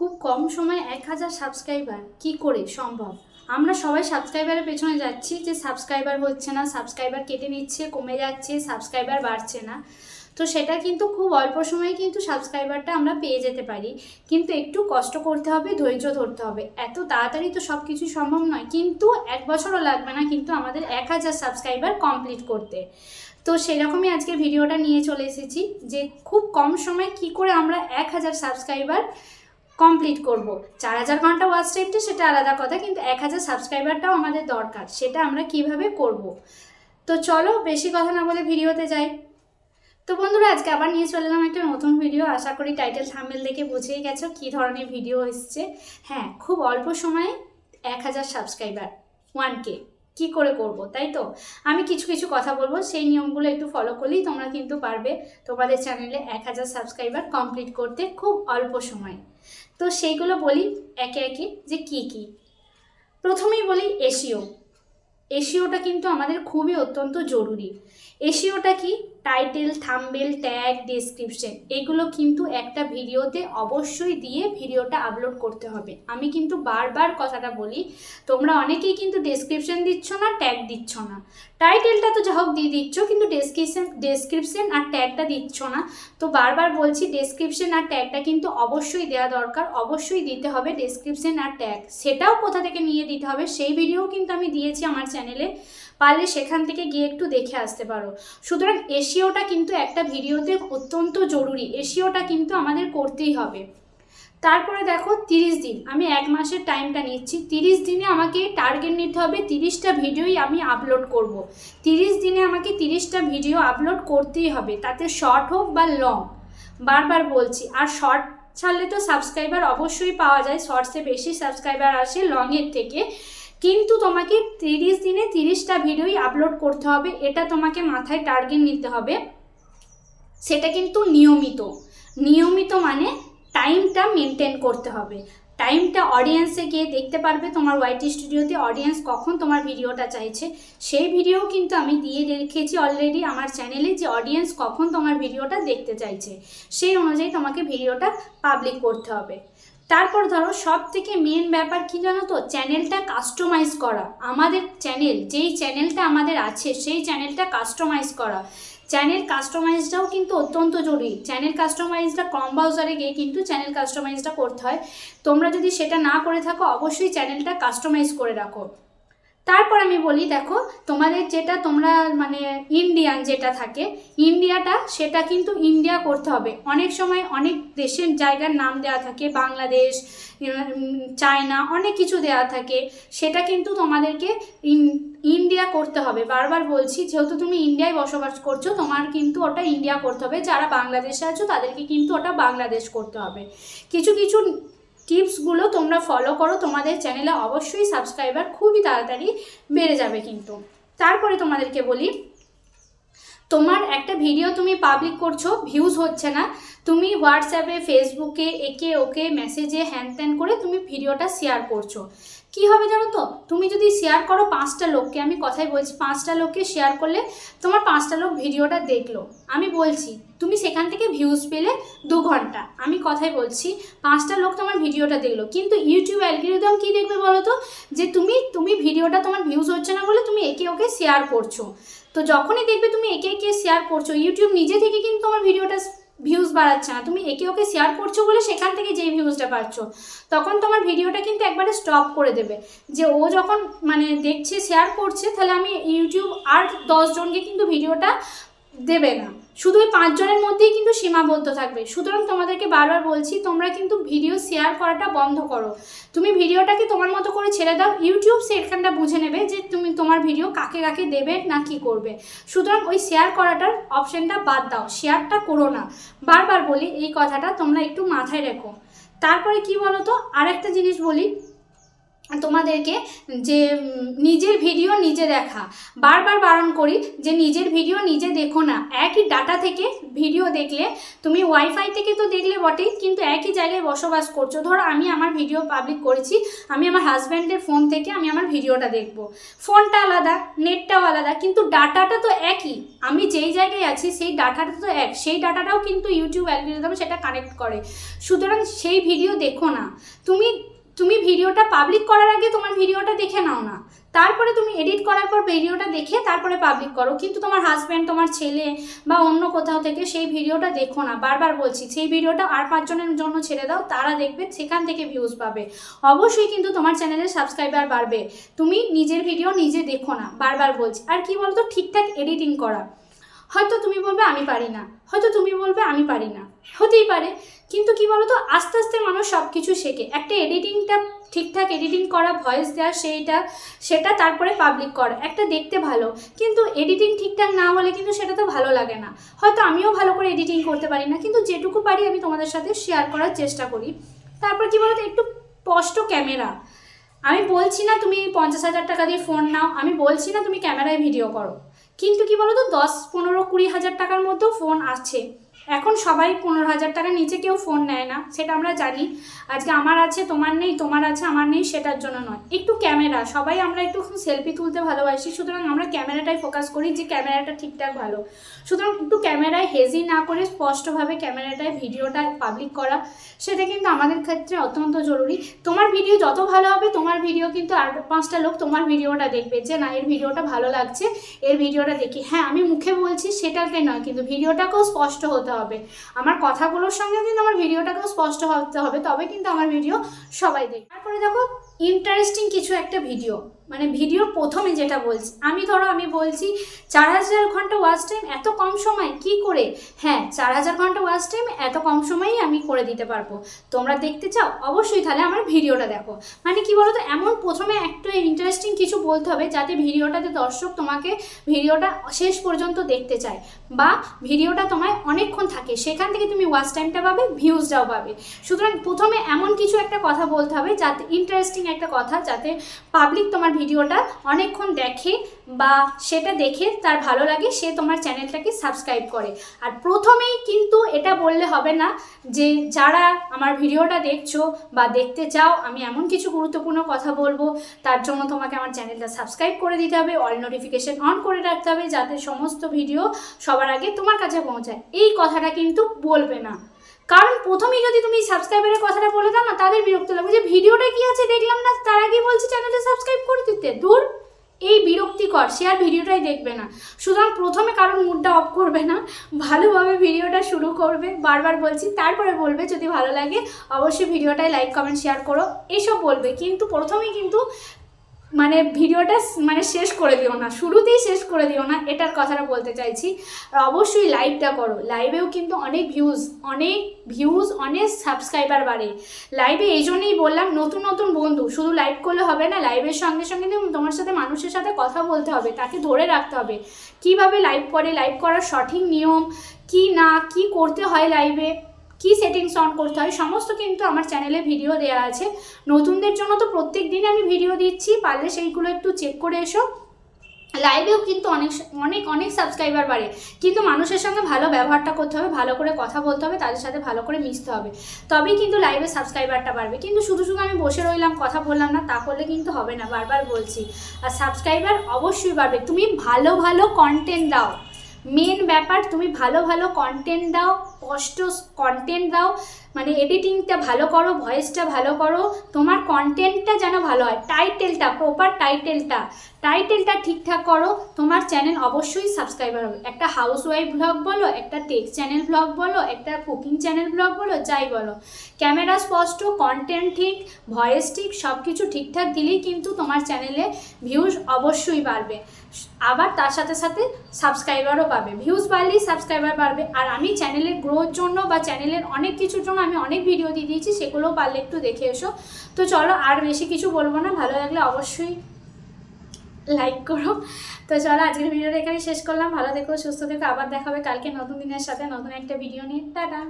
খুব কম সময়ে 1000 সাবস্ক্রাইবার কি করে সম্ভব? আমরা সবাই সাবস্ক্রাইবারের পেছনে যাচ্ছি যে সাবস্ক্রাইবার হচ্ছে না, সাবস্ক্রাইবার কেটে নিচ্ছে, কমে যাচ্ছে, সাবস্ক্রাইবার বাড়ছে না। তো সেটা কিন্তু খুব অল্প সময়ে কিন্তু সাবস্ক্রাইবারটা আমরা পেয়ে যেতে পারি, কিন্তু একটু কষ্ট করতে হবে, ধৈর্য ধরতে হবে। এত তাড়াতাড়ি তো সব কিছু সম্ভব নয়, কিন্তু 1 বছরও লাগবে না কিন্তু আমাদের 1000 সাবস্ক্রাইবার কমপ্লিট করতে। তো সেরকমই আজকে ভিডিওটা নিয়ে চলে এসেছি যে খুব কম সময়ে কি করে আমরা 1000 সাবস্ক্রাইবার কমপ্লিট করব। 4000 ঘন্টা ওয়াচ টাইমটা সেটা আলাদা কথা, কিন্তু 1000 সাবস্ক্রাইবারটাও আমাদের দরকার, সেটা আমরা কিভাবে করব। তো চলো বেশি কথা না বলে ভিডিওতে যাই। তো বন্ধুরা, আজকে আবার নিয়ে চলে এলাম একটা নতুন ভিডিও। আশা করি টাইটেল থাম্বনেল দেখে বুঝেই গেছো কী ধরনের ভিডিও এসছে। হ্যাঁ, খুব অল্প সময়ে 1000 সাবস্ক্রাইবার 1K কি করে করব, তাই তো? আমি কিছু কিছু কথা বলবো, সেই নিয়মগুলো একটু ফলো করলেই তোমরা কিন্তু পারবে তোমাদের চ্যানেলে 1000 সাবস্ক্রাইবার কমপ্লিট করতে খুব অল্প সময়। তো সেইগুলো বলি একে একে যে কি কি। প্রথমেই বলি এসইও। এসইওটা কিন্তু আমাদের খুবই অত্যন্ত জরুরি। এসইওটা কি? টাইটেল, থাম্বনেল, ট্যাগ, ডেসক্রিপশন, এগুলো কিন্তু একটা ভিডিওতে অবশ্যই দিয়ে ভিডিওটা আপলোড করতে হবে। আমি কিন্তু বারবার কথাটা বলি, তোমরা অনেকেই কিন্তু ডেসক্রিপশন দিচ্ছ না, ট্যাগ দিচ্ছ না। টাইটেলটা তো যা হোক দিয়ে দিচ্ছ, কিন্তু ডেসক্রিপশন আর ট্যাগটা দিচ্ছ না। তো বারবার বলছি, ডেসক্রিপশন আর ট্যাগটা কিন্তু অবশ্যই দেওয়া দরকার, অবশ্যই দিতে হবে ডেসক্রিপশন আর ট্যাগ। সেটাও কোথা থেকে নিয়ে দিতে হবে সেই ভিডিও কিন্তু আমি দিয়েছি আমার চ্যানেলে, পারলে সেখান থেকে গিয়ে একটু দেখে আসতে পারো। সুতরাং এসইওটা কিন্তু একটা ভিডিওতে অত্যন্ত জরুরি, এসইওটা কিন্তু আমাদের করতেই হবে। তারপরে দেখো 30 দিন, আমি 1 মাসের টাইমটা নিচ্ছি। 30 দিনে আমাকে টার্গেট নিতে হবে 30টা ভিডিওই আমি আপলোড করব। 30 দিনে আমাকে 30টা ভিডিও আপলোড করতেই হবে, তাতে শর্ট হোক বা লং, বারবার বলছি। আর শর্ট ছাড়লে তো সাবস্ক্রাইবার অবশ্যই পাওয়া যায়, শর্টসে বেশি সাবস্ক্রাইবার আসে লংয়ের থেকে, কিন্তু তোমাকে 30 দিনে 30টা ভিডিওই আপলোড করতে হবে, এটা তোমাকে মাথায় টার্গেট নিতে হবে। সেটা কিন্তু নিয়মিত মানে টাইমটা মেনটেন করতে হবে। টাইমটা অডিয়েন্সে গিয়ে দেখতে পারবে, তোমার ওয়াইটি স্টুডিওতে অডিয়েন্স কখন তোমার ভিডিওটা চাইছে, সেই ভিডিও কিন্তু আমি দিয়ে রেখেছি অলরেডি আমার চ্যানেলে, যে অডিয়েন্স কখন তোমার ভিডিওটা দেখতে চাইছে, সেই অনুযায়ী তোমাকে ভিডিওটা পাবলিক করতে হবে। তারপর ধরো সব থেকে মেন ব্যাপার কি জানো তো, চ্যানেলটা কাস্টমাইজ করা। আমাদের চ্যানেল, যেই চ্যানেলটা আমাদের আছে সেই চ্যানেলটা কাস্টমাইজ করা। চ্যানেল কাস্টমাইজটাও কিন্তু অত্যন্ত জরুরি। চ্যানেল কাস্টমাইজটা ক্রম ব্রাউজারে গিয়ে কিন্তু চ্যানেল কাস্টমাইজটা করতে হয়। তোমরা যদি সেটা না করে থাকো, অবশ্যই চ্যানেলটা কাস্টমাইজ করে রাখো। তারপর আমি বলি, দেখো তোমাদের যেটা তোমরা মানে ইন্ডিয়ান যেটা থাকে, ইন্ডিয়াটা সেটা কিন্তু ইন্ডিয়া করতে হবে। অনেক সময় অনেক দেশের জায়গার নাম দেওয়া থাকে, বাংলাদেশ, চায়না, অনেক কিছু দেওয়া থাকে, সেটা কিন্তু তোমাদেরকে ইন্ডিয়া করতে হবে। বারবার বলছি, যেহেতু তুমি ইন্ডিয়ায় বসবাস করছো, তোমার কিন্তু ওটা ইন্ডিয়া করতে হবে। যারা বাংলাদেশে আছো তাদেরকে কিন্তু ওটা বাংলাদেশ করতে হবে। কিছু কিছু টিপসগুলো তোমরা ফলো করো, তোমাদের চ্যানেলে অবশ্যই সাবস্ক্রাইবার খুবই তাড়াতাড়ি বেড়ে যাবে কিন্তু। তারপরে তোমাদেরকে বলি, তোমার একটা ভিডিও তুমি পাবলিক করছো, ভিউজ হচ্ছে না, তুমি হোয়াটসঅ্যাপে, ফেসবুকে, একে ওকে মেসেজে হ্যান ত্যান করে তুমি ভিডিওটা শেয়ার করছো। কি হবে জানো তো, তুমি যদি শেয়ার করো 5টা লোককে, আমি কথাই বলছি, 5টা লোককে শেয়ার করলে তোমার 5টা লোক ভিডিওটা দেখলো, আমি বলছি তুমি সেখান থেকে ভিউজ পেলে 2 ঘন্টা, আমি কথাই বলছি 5টা লোক তোমার ভিডিওটা দেখলো। কিন্তু ইউটিউব অ্যালগরিদম কি দেখবে বলো তো, যে তুমি ভিডিওটা তোমার ভিউজ হচ্ছে না বলে তুমি একে ওকে শেয়ার করছো। তো যখনই দেখবে তুমি একে একে শেয়ার করছো, ইউটিউব নিজে থেকে কিন্তু তোমার ভিডিওটা ভিউজ বাড়াচ্ছে না, তুমি একে ওকে শেয়ার করছো বলে সেখান থেকে যেই ভিউজটা পাচ্ছ, তখন তোমার ভিডিওটা কিন্তু একবারে স্টপ করে দেবে। যে ও যখন মানে দেখছে, শেয়ার করছে, তাহলে আমি ইউটিউব আর 10 জনকে কিন্তু ভিডিওটা দেবে না, শুধু ওই 5 জনের মধ্যেই কিন্তু সীমাবদ্ধ থাকবে। সুতরাং তোমাদেরকে বারবার বলছি, তোমরা কিন্তু ভিডিও শেয়ার করাটা বন্ধ করো। তুমি ভিডিওটাকে তোমার মতো করে ছেড়ে দাও, ইউটিউব সেখানটা বুঝে নেবে যে তুমি তোমার ভিডিও কাকে কাকে দেবে না কি করবে। সুতরাং ওই শেয়ার করাটার অপশানটা বাদ দাও, শেয়ারটা করো না। বারবার বলি এই কথাটা, তোমরা একটু মাথায় রেখো। তারপরে কি বলো তো, আরেকটা জিনিস বলি, তোমাদেরকে যে নিজের ভিডিও নিজে দেখা, বারবার বারণ করি যে নিজের ভিডিও নিজে দেখো না। একই ডাটা থেকে ভিডিও দেখলে, তুমি ওয়াইফাই থেকে তো দেখলে বটেই, কিন্তু একই জায়গায় বসবাস করছো। ধরো আমি আমার ভিডিও পাবলিক করেছি, আমি আমার হাজব্যান্ডের ফোন থেকে আমি আমার ভিডিওটা দেখব, ফোনটা আলাদা, নেটটাও আলাদা, কিন্তু ডাটাটা তো একই। আমি যেই জায়গায় আছি সেই ডাটাটা তো এক, সেই ডাটাটাও কিন্তু ইউটিউব অ্যালগরিদম সেটা কানেক্ট করে। সুতরাং সেই ভিডিও দেখো না। তুমি ভিডিওটা পাবলিক করার আগে তোমার ভিডিওটা দেখে নাও না, তারপরে তুমি এডিট করার পর ভিডিওটা দেখে তারপরে পাবলিক করো। কিন্তু তোমার হাজব্যান্ড, তোমার ছেলে বা অন্য কোথাও থেকে সেই ভিডিওটা দেখো না। বারবার বলছি, সেই ভিডিওটা আর 5 জনের জন্য ছেড়ে দাও, তারা দেখবে, সেখান থেকে ভিউজ পাবে। অবশ্যই কিন্তু তোমার চ্যানেলের সাবস্ক্রাইবার বাড়বে। তুমি নিজের ভিডিও নিজে দেখো না, বারবার বলছি। আর কি বলতো, ঠিকঠাক এডিটিং করা। হয়তো তুমি বলবে আমি পারি না, হয়তো তুমি বলবে আমি পারি না, হতেই পারে। কিন্তু কি বলতো, আস্তে আস্তে মানুষ সব কিছু শেখে। একটা এডিটিংটা ঠিকঠাক এডিটিং করা, ভয়েস দেওয়া, সেটা তারপরে পাবলিক করা, একটা দেখতে ভালো। কিন্তু এডিটিং ঠিকঠাক না হলে কিন্তু সেটা তো ভালো লাগে না। হয়তো আমিও ভালো করে এডিটিং করতে পারি না, কিন্তু যেটুকু পারি আমি তোমাদের সাথে শেয়ার করার চেষ্টা করি। তারপর কি বলতো, একটু স্পষ্ট ক্যামেরা। আমি বলছি না তুমি 50,000 টাকা দিয়ে ফোন নাও, আমি বলছি না তুমি ক্যামেরায় ভিডিও করো, কিন্তু কি বলতো 10, 15, 20,000 টাকার মধ্যেও ফোন আছে। এখন সবাই 15,000 টাকার নিচে কেউ ফোন নেয় না, সেটা আমরা জানি। আজকে আমার আছে তোমার নেই, তোমার আছে আমার নেই, সেটার জন্য নয়। একটু ক্যামেরা, সবাই আমরা একটু সেলফি তুলতে ভালোবাসি, সুতরাং আমরা ক্যামেরাটাই ফোকাস করি যে ক্যামেরাটা ঠিকঠাক ভালো। সুতরাং একটু ক্যামেরায় হেজি না করে স্পষ্টভাবে ক্যামেরাটায় ভিডিওটা পাবলিক করা, সেটা কিন্তু আমাদের ক্ষেত্রে অত্যন্ত জরুরি। তোমার ভিডিও যত ভালো হবে, তোমার ভিডিও কিন্তু আর 5টা লোক তোমার ভিডিওটা দেখবে, যে না এর ভিডিওটা ভালো লাগছে, এর ভিডিওটা দেখি। হ্যাঁ, আমি মুখে বলছি সেটাকে নয়, কিন্তু ভিডিওটাকেও স্পষ্ট হতে হবে। আমার কথাগুলোর সঙ্গে কিন্তু আমার ভিডিওটাকেও স্পষ্ট হতে হবে, তবে কিন্তু আমার ভিডিও সবাই দেখবে। তারপরে দেখো, ইন্টারেস্টিং কিছু একটা ভিডিও, মানে ভিডিওর প্রথমে যেটা বলছি আমি বলছি 4,000 ঘন্টা ওয়াচ টাইম এত কম সময় কি করে? হ্যাঁ, 4,000 ঘন্টা ওয়াচ টাইম এত কম সময়েই আমি করে দিতে পারবো। তোমরা দেখতে চাও? অবশ্যই তাহলে আমার ভিডিওটা দেখো। মানে কি বলো তো, এমন প্রথমে একটা ইন্টারেস্টিং কিছু বলতে হবে যাতে ভিডিওটাতে দর্শক তোমাকে ভিডিওটা শেষ পর্যন্ত দেখতে চায়, বা ভিডিওটা তোমায় অনেকক্ষণ থাকে, সেখান থেকে তুমি ওয়াচ টাইমটা পাবে, ভিউজটাও পাবে। সুতরাং প্রথমে এমন কিছু একটা কথা বলতে হবে যাতে ইন্টারেস্টিং একটা কথা, যাতে পাবলিক তোমার ভিডিওটা অনেকক্ষণ দেখে, বা সেটা দেখে তার ভালো লাগে, সে তোমার চ্যানেলটাকে সাবস্ক্রাইব করে। আর প্রথমেই কিন্তু এটা বললে হবে না যে যারা আমার ভিডিওটা দেখছো বা দেখতে চাও, আমি এমন কিছু গুরুত্বপূর্ণ কথা বলবো, তার জন্য তোমাকে আমার চ্যানেলটা সাবস্ক্রাইব করে দিতে হবে, অল নোটিফিকেশন অন করে রাখতে হবে, যাতে সমস্ত ভিডিও সবার আগে তোমার কাছে পৌঁছায়। এই কথাটা কিন্তু বলবে না, কারণ প্রথমেই যদি তুমি সাবস্ক্রাইবারের কথাটা বলে দাও না, তাদের বিরক্ত লাগবে যে ভিডিওটা কি আছে দেখলাম না, তার আগে বলছি চ্যানেলটা সাবস্ক্রাইব করে দিতে। দূর, এই বিরক্তিকর, সে আর ভিডিওটাই দেখবে না। সুতরাং প্রথমে কারণ মুডটা অফ করবে না, ভালোভাবে ভিডিওটা শুরু করবে, বারবার বলছি, তারপরে বলবে যদি ভালো লাগে অবশ্যই ভিডিওটায় লাইক, কমেন্ট, শেয়ার করো, এসব বলবে। কিন্তু প্রথমেই কিন্তু মানে ভিডিওটা শেষ করে দিও না, শুরুতেই শেষ করে দিও না, এটার কথাটা বলতে চাইছি। আর অবশ্যই লাইভটা করো, লাইভেও কিন্তু অনেক ভিউজ অনেক সাবস্ক্রাইবার বাড়ে লাইভে। এই জন্যই বললাম, নতুন নতুন বন্ধু, শুধু লাইভ করলে হবে না, লাইভের সঙ্গে সঙ্গে তোমার সাথে মানুষের সাথে কথা বলতে হবে, তাকে ধরে রাখতে হবে কিভাবে লাইভ করে, লাইভ করার সঠিক নিয়ম কি না, কি করতে হয় লাইভে, কি সেটিংস অন করতে হয়, সমস্ত কিন্তু আমার চ্যানেলে ভিডিও দেওয়া আছে। নতুনদের জন্য তো প্রত্যেক দিন আমি ভিডিও দিচ্ছি, পারলে সেইগুলো একটু চেক করে এসো। লাইভেও কিন্তু অনেক সাবস্ক্রাইবার বাড়ে, কিন্তু মানুষের সঙ্গে ভালো ব্যবহারটা করতে হবে, ভালো করে কথা বলতে হবে, তাদের সাথে ভালো করে মিশতে হবে, তবেই কিন্তু লাইভে সাবস্ক্রাইবারটা বাড়বে। কিন্তু শুধু আমি বসে রইলাম, কথা বললাম না, তা করলে কিন্তু হবে না, বারবার বলছি। আর সাবস্ক্রাইবার অবশ্যই বাড়বে, তুমি ভালো কন্টেন্ট দাও, মেন ব্যাপার, তুমি ভালো কন্টেন্ট দাও, স্পষ্ট কন্টেন্ট দাও, মানে এডিটিংটা ভালো করো, ভয়েসটা ভালো করো, তোমার কন্টেন্টটা যেন ভালো হয়, টাইটেলটা, প্রপার টাইটেলটা ঠিকঠাক করো, তোমার চ্যানেল অবশ্যই সাবস্ক্রাইবার হবে। একটা হাউসওয়াইফ ব্লগ বলো, একটা টেক চ্যানেল ব্লগ বলো, একটা কুকিং চ্যানেল ব্লগ বলো, যাই বলো, ক্যামেরা স্পষ্ট, কন্টেন্ট ঠিক, ভয়েস ঠিক, সব কিছু ঠিকঠাক দিলেই কিন্তু তোমার চ্যানেলে ভিউজ অবশ্যই বাড়বে। আবার তার সাথে সাথে সাবস্ক্রাইবারও পাবে, ভিউজ বাড়লেই সাবস্ক্রাইবার বাড়বে। আর আমি চ্যানেলের গ্রোথ জন্য বা চ্যানেলের অনেক কিছুর জন্য আমি অনেক ভিডিও দিয়ে দিয়েছি, সেগুলোও পারলে একটু দেখে এসো। তো চলো, আর বেশি কিছু বলবো না, ভালো লাগলে অবশ্যই লাইক করো। তো চলো, আজকের ভিডিওটা এখানে শেষ করলাম। ভালো থেকো, সুস্থ থেকো, আবার দেখা হবে কালকে নতুন দিনের সাথে, নতুন একটা ভিডিও নিয়ে। টাটা।